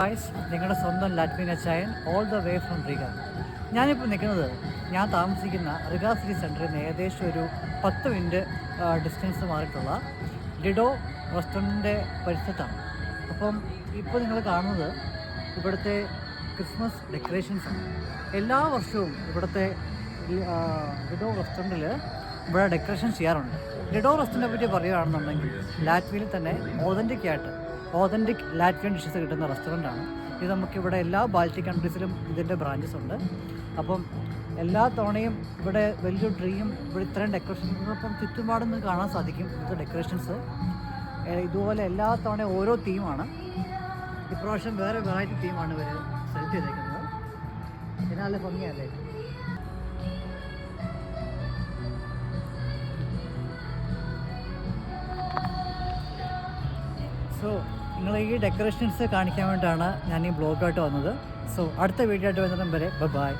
Guys, നിങ്ങളുടെ സ്വന്തം ലാറ്റ്വിൻ അച്ചായൻ ഓൾ ദ വേ ഫ്രം റിഗ. ഞാനിപ്പോൾ നിൽക്കുന്നത് ഞാൻ താമസിക്കുന്ന റിഗ സിറ്റി സെൻറ്ററിൽ നിന്ന് ഏകദേശം ഒരു 10 മിനിറ്റ് ഡിസ്റ്റൻസ് മാറിയിട്ടുള്ള ഡിഡോ റെസ്റ്റോറൻറ്റിൻ്റെ പരിസരത്താണ്. അപ്പം ഇപ്പോൾ നിങ്ങൾ കാണുന്നത് ഇവിടുത്തെ ക്രിസ്മസ് ഡെക്കറേഷൻസാണ്. എല്ലാ വർഷവും ഇവിടുത്തെ ഡിഡോ റെസ്റ്റോറൻറ്റിൽ ഇവിടെ ഡെക്കറേഷൻ ചെയ്യാറുണ്ട്. ഡിഡോ റെസ്റ്റോറൻറ്റിനെ പറ്റി പറയുകയാണെന്നുണ്ടെങ്കിൽ ലാറ്റ്വിയിൽ തന്നെ ഓതൻറ്റിക് ലാറ്റ്വിയൻ ഡിഷസ് കിട്ടുന്ന റെസ്റ്റോറൻറ്റാണ് ഇത്. നമുക്കിവിടെ എല്ലാ ബാൾട്ടിക് കൺട്രീസിലും ഇതിൻ്റെ ബ്രാഞ്ചസ് ഉണ്ട്. അപ്പം എല്ലാ തവണയും ഇവിടെ വലിയൊരു ഡ്രീം ഇവിടെ ഇത്രയും ഡെക്കറേഷൻസിനൊപ്പം ചുറ്റുപാടും കാണാൻ സാധിക്കും. ഇവിടുത്തെ ഡെക്കറേഷൻസ് ഇതുപോലെ എല്ലാ തവണയും ഓരോ തീമാണ്. ഇപ്രാവശ്യം വേറെ വെറൈറ്റി തീമാണ് ഇവർ സെലക്ട് ചെയ്തേക്കുന്നത്. പിന്നെ നല്ല ഭംഗിയല്ലേ. സോ നിങ്ങൾ ഈ ഡെക്കറേഷൻസ് കാണിക്കാൻ വേണ്ടിയിട്ടാണ് ഞാൻ ഈ ബ്ലോഗായിട്ട് വന്നത്. സോ അടുത്ത വീഡിയോ ആയിട്ട് വരുന്നതും വരെ ബൈ.